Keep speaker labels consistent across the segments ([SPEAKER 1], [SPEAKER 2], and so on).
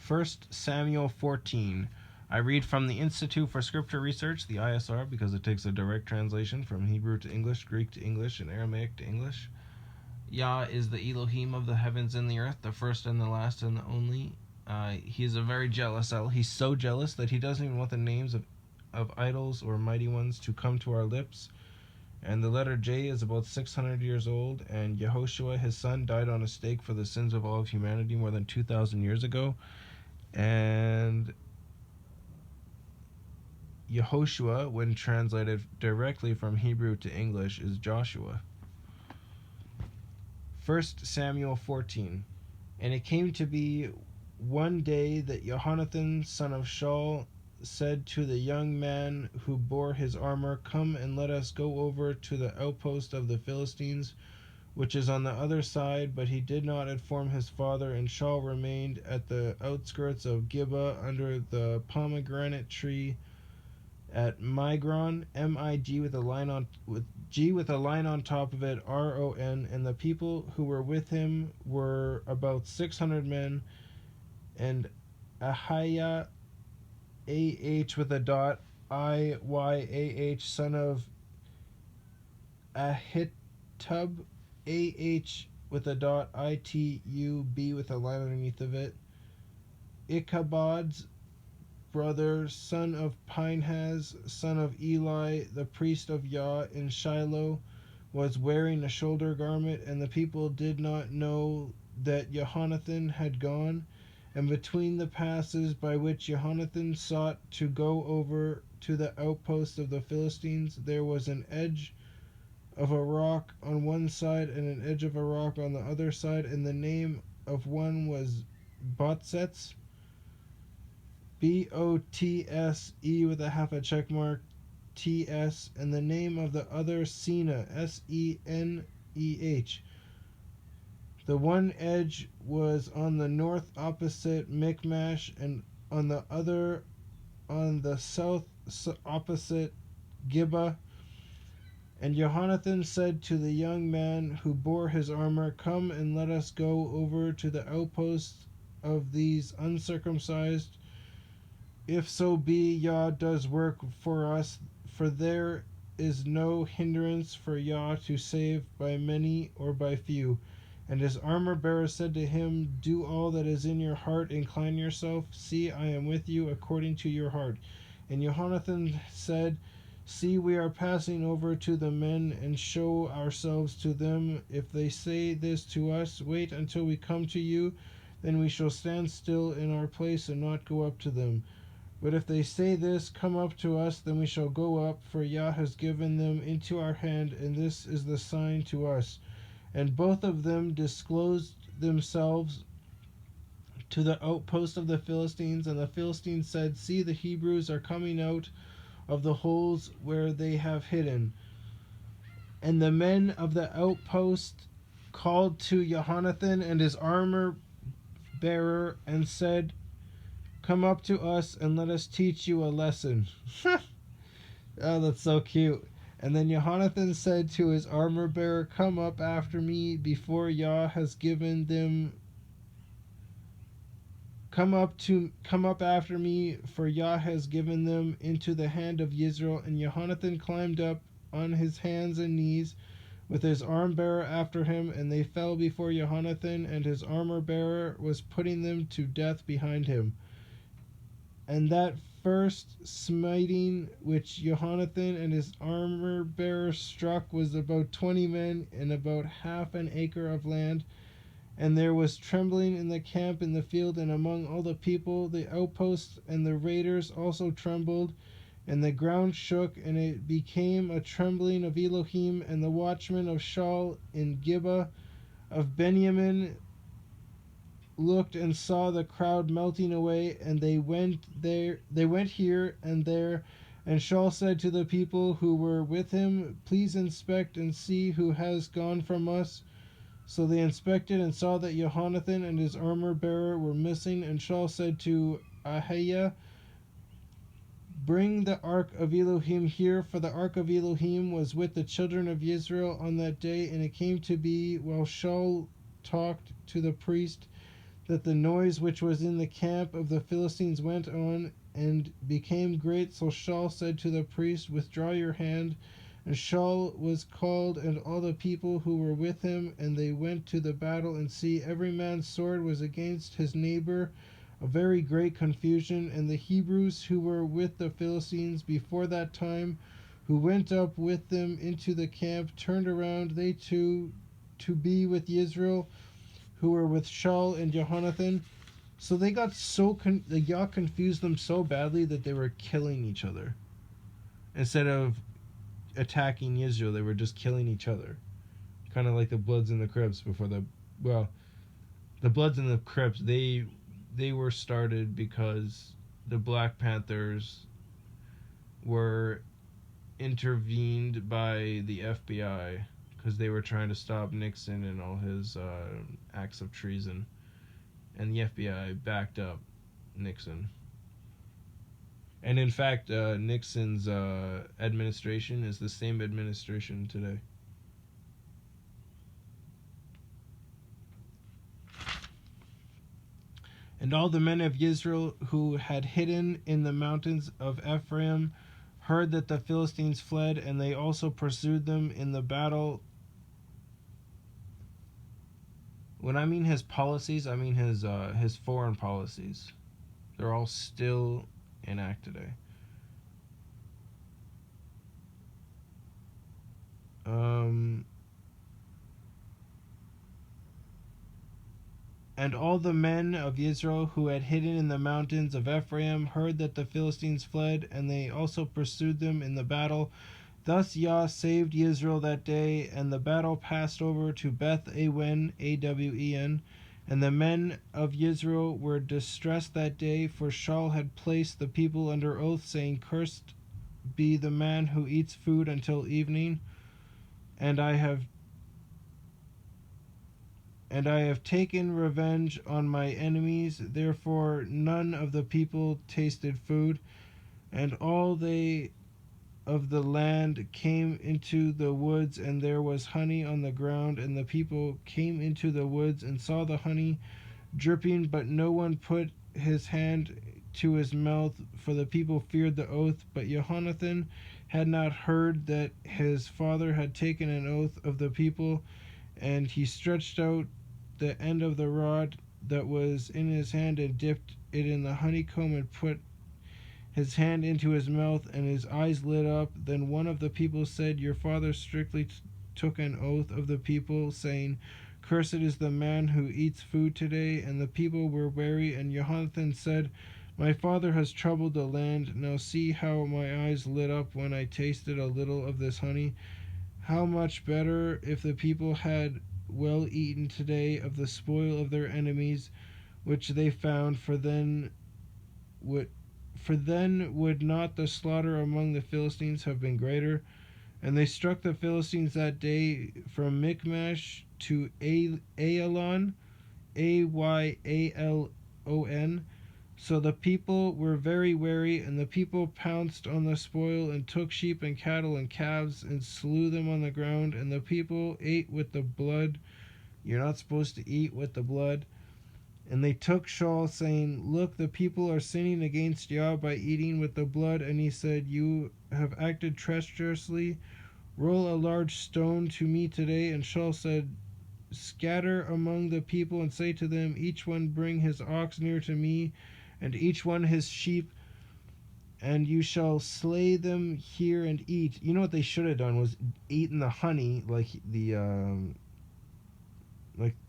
[SPEAKER 1] 1 Samuel 14. I read from the Institute for Scripture Research, the ISR, because it takes a direct translation from Hebrew to English, Greek to English, and Aramaic to English. Yah is the Elohim of the heavens and the earth, the first and the last and the only. He is a very jealous El. He's so jealous that he doesn't even want the names of idols or mighty ones to come to our lips. And the letter J is about 600 years old, and Yehoshua, his son, died on a stake for the sins of all of humanity more than 2,000 years ago. And Yehoshua, when translated directly from Hebrew to English, is Joshua. 1 Samuel 14. And it came to be one day that Jonathan, son of Shaul, said to the young man who bore his armor, "Come and let us go over to the outpost of the Philistines, which is on the other side." But he did not inform his father, and Shaul remained at the outskirts of Gibeah under the pomegranate tree at Migron, M-I-G with a line on top of it, R-O-N, and the people who were with him were about 600 men, and Ahiah, A-H with a dot, I-Y-A-H, son of Ahitub, A-H with a dot, I-T-U-B with a line underneath of it, Ichabod's brother, son of Pinehas, son of Eli, the priest of Yah in Shiloh, was wearing a shoulder garment, and the people did not know that Jonathan had gone. And between the passes by which Jonathan sought to go over to the outpost of the Philistines, there was an edge of a rock on one side and an edge of a rock on the other side, and the name of one was Botsets, B-O-T-S-E with a half a check mark, T-S, and the name of the other Seneh, S-E-N-E-H. The one edge was on the north opposite Michmash, and on the other on the south opposite Gibeah. And Jonathan said to the young man who bore his armor, "Come and let us go over to the outposts of these uncircumcised, if so be Yah does work for us, for there is no hindrance for Yah to save by many or by few." And his armor-bearer said to him, "Do all that is in your heart, incline yourself. See, I am with you according to your heart." And Jonathan said, "See, we are passing over to the men, and show ourselves to them. If they say this to us, 'Wait until we come to you,' then we shall stand still in our place and not go up to them. But if they say this, 'Come up to us,' then we shall go up, for Yah has given them into our hand, and this is the sign to us." And both of them disclosed themselves to the outpost of the Philistines, and the Philistines said, "See, the Hebrews are coming out of the holes where they have hidden." And the men of the outpost called to Jonathan and his armor bearer and said, "Come up to us and let us teach you a lesson." Oh, that's so cute. And then Jonathan said to his armor bearer, "Come up after me, before Yah has given them. Come up after me, for Yah has given them into the hand of Israel." And Jonathan climbed up on his hands and knees, with his arm bearer after him, and they fell before Jonathan, and his armor bearer was putting them to death behind him. And that first smiting which Jonathan and his armor bearer struck was about 20 men and about half an acre of land. And there was trembling in the camp, in the field, and among all the people. The outposts and the raiders also trembled, and the ground shook, and it became a trembling of Elohim. And the watchmen of Shaul in Gibeah of Benjamin looked and saw the crowd melting away, and they went here and there. And Shaul said to the people who were with him, "Please inspect and see who has gone from us." So they inspected and saw that Jonathan and his armor bearer were missing. And Shaul said to Ahiah, "Bring the ark of Elohim here," for the ark of Elohim was with the children of Israel on that day. And it came to be, while Shaul talked to the priest, that the noise which was in the camp of the Philistines went on and became great. So Shaul said to the priest, "Withdraw your hand." And Shaul was called, and all the people who were with him, and they went to the battle, and see, every man's sword was against his neighbor, a very great confusion. And the Hebrews who were with the Philistines before that time, who went up with them into the camp, turned around, they too, to be with Israel, who were with Shaul and Jonathan. So they got the Yah confused them so badly that they were killing each other. Instead of attacking Israel, they were just killing each other. Kind of like the Bloods and the Crips before the Bloods and the Crips, they were started because the Black Panthers were intervened by the FBI because they were trying to stop Nixon and all his acts of treason, and the FBI backed up Nixon. And in fact, Nixon's administration is the same administration today. And all the men of Israel who had hidden in the mountains of Ephraim heard that the Philistines fled, and they also pursued them in the battle. When I mean his policies, I mean his foreign policies. They're all still in act today. And all the men of Israel who had hidden in the mountains of Ephraim heard that the Philistines fled, and they also pursued them in the battle. Thus Yah saved Israel that day, and the battle passed over to Beth Awen, Awen, and the men of Israel were distressed that day, for Shaul had placed the people under oath, saying, "Cursed be the man who eats food until evening, and I have taken revenge on my enemies." Therefore none of the people tasted food, and all they of the land came into the woods, and there was honey on the ground, and the people came into the woods and saw the honey dripping, but no one put his hand to his mouth, for the people feared the oath. But Jonathan had not heard that his father had taken an oath of the people, and he stretched out the end of the rod that was in his hand and dipped it in the honeycomb and put his hand into his mouth, and his eyes lit up. Then one of the people said, "Your father strictly took an oath of the people, saying, 'Cursed is the man who eats food today.'" And the people were wary, and Jonathan said, "My father has troubled the land. Now see how my eyes lit up when I tasted a little of this honey. How much better if the people had well eaten today of the spoil of their enemies, which they found, for then would not the slaughter among the Philistines have been greater?" And they struck the Philistines that day from Michmash to Aylon, Aylon. So the people were very wary, and the people pounced on the spoil and took sheep and cattle and calves and slew them on the ground, and the people ate with the blood. You're not supposed to eat with the blood. And they took Shaul, saying, "Look, the people are sinning against Yah by eating with the blood." And he said, "You have acted treacherously. Roll a large stone to me today." And Shaul said, "Scatter among the people and say to them, each one bring his ox near to me, and each one his sheep, and you shall slay them here and eat." You know what they should have done was eaten the honey like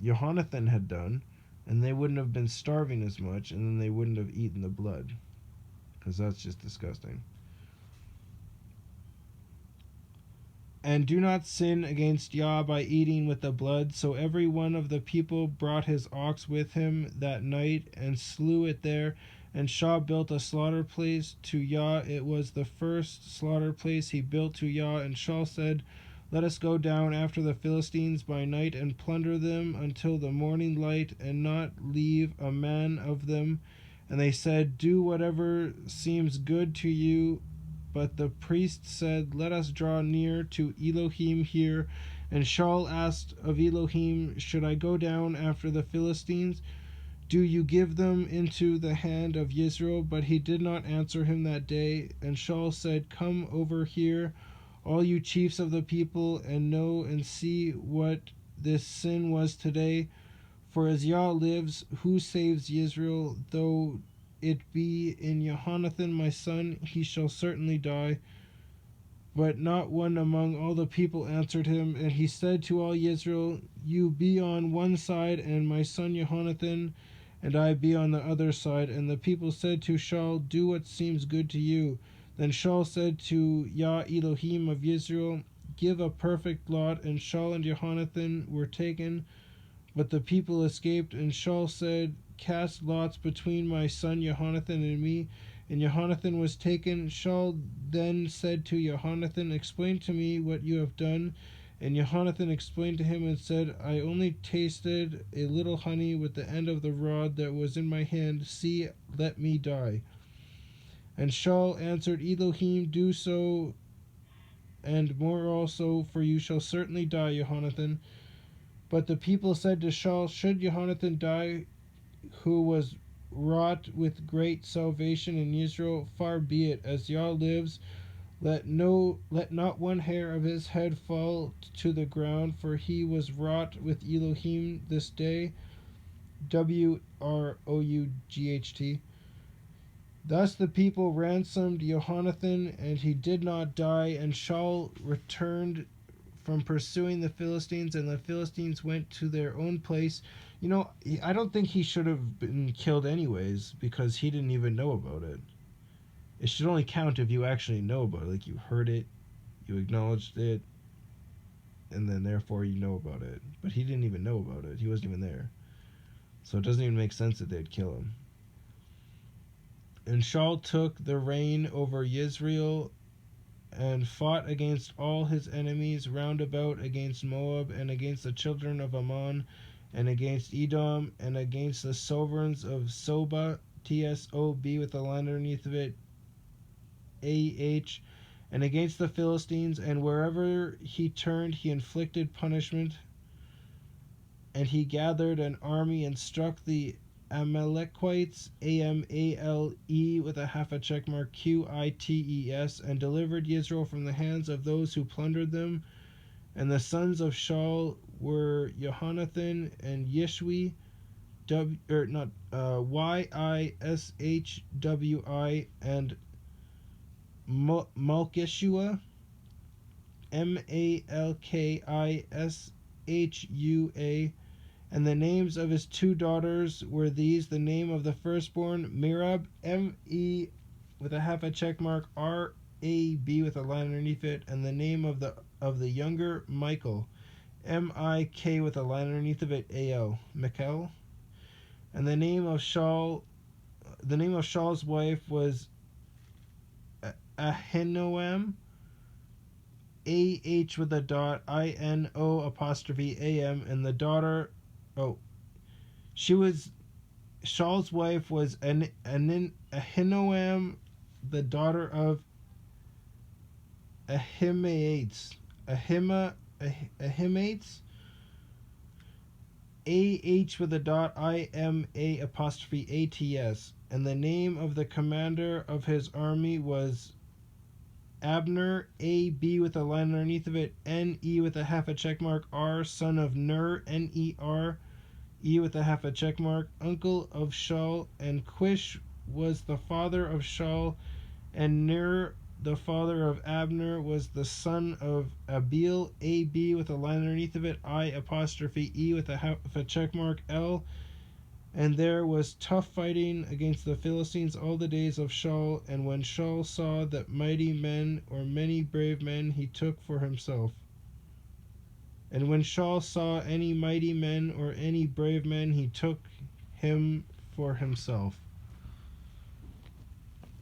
[SPEAKER 1] Jonathan had done, and they wouldn't have been starving as much, and then they wouldn't have eaten the blood, because that's just disgusting. "And do not sin against Yah by eating with the blood." So every one of the people brought his ox with him that night and slew it there. And Shaul built a slaughter place to Yah. It was the first slaughter place he built to Yah. And Shaul said, "Let us go down after the Philistines by night and plunder them until the morning light, and not leave a man of them." And they said, "Do whatever seems good to you." But the priest said, "Let us draw near to Elohim here." And Shaul asked of Elohim, "Should I go down after the Philistines? do you give them into the hand of Israel? But he did not answer him that day. And Shaul said, Come over here, all you chiefs of the people, and know and see what this sin was today. For as Yah lives, who saves Israel, though it be in Jonathan my son, he shall certainly die. But not one among all the people answered him. And he said to all Israel, You be on one side, and my son Jonathan, and I be on the other side. And the people said to Shaul, Do what seems good to you. Then Shaul said to Yah Elohim of Israel, Give a perfect lot. And Shaul and Jonathan were taken, but the people escaped. And Shaul said, Cast lots between my son Jonathan and me. And Jonathan was taken. Shaul then said to Jonathan, Explain to me what you have done. And Jonathan explained to him and said, I only tasted a little honey with the end of the rod that was in my hand. See, let me die. And Shaul answered, Elohim, do so, and more also, for you shall certainly die, Jonathan. But the people said to Shaul, Should Jonathan die, who was wrought with great salvation in Israel? Far be it, as Yah lives, let not one hair of his head fall to the ground, for he was wrought with Elohim this day. Wrought. Thus the people ransomed Jonathan, and he did not die. And Shaul returned from pursuing the Philistines, and the Philistines went to their own place. I don't think he should have been killed anyways, because he didn't even know about it. It should only count if you actually know about it. Like, you heard it, you acknowledged it, and then therefore you know about it. But he didn't even know about it. He wasn't even there. So it doesn't even make sense that they'd kill him. And Shaul took the reign over Israel and fought against all his enemies round about, against Moab, and against the children of Ammon, and against Edom, and against the sovereigns of Soba, Tsob with a line underneath of it, and against the Philistines. And wherever he turned, he inflicted punishment. And he gathered an army and struck the Amalekites, Amale with a half a check mark, Qites, and delivered Israel from the hands of those who plundered them. And the sons of Shaul were Jonathan and Yishwi, Yishwi, and Malkishua, Malkishua. And the names of his two daughters were these: the name of the firstborn, Merab, M-E with a half a check mark, R-A-B with a line underneath it, and the name of the younger, Michael, M-I-K with a line underneath of it, A-L, Michael. And the name of Shaul's wife was Ahinoam, A-H with a dot, I-N-O apostrophe A-M, and the daughter, Shaul's wife was Ahinoam, the daughter of Ahimaaz. Ahimaaz, A-H with a dot, I-M-A apostrophe A-T-S. And the name of the commander of his army was Abner, A-B with a line underneath of it, N-E with a half a check mark, R, son of Ner, N-E-R, E with a half a check mark, uncle of Shaul. And Quish was the father of Shaul, and Ner, the father of Abner, was the son of Abiel, A-B with a line underneath of it, I apostrophe E with a half a check mark, L. And there was tough fighting against the Philistines all the days of Shaul. And when Shaul saw that mighty men or many brave men, he took for himself. And when Shaul saw any mighty men or any brave men, he took him for himself.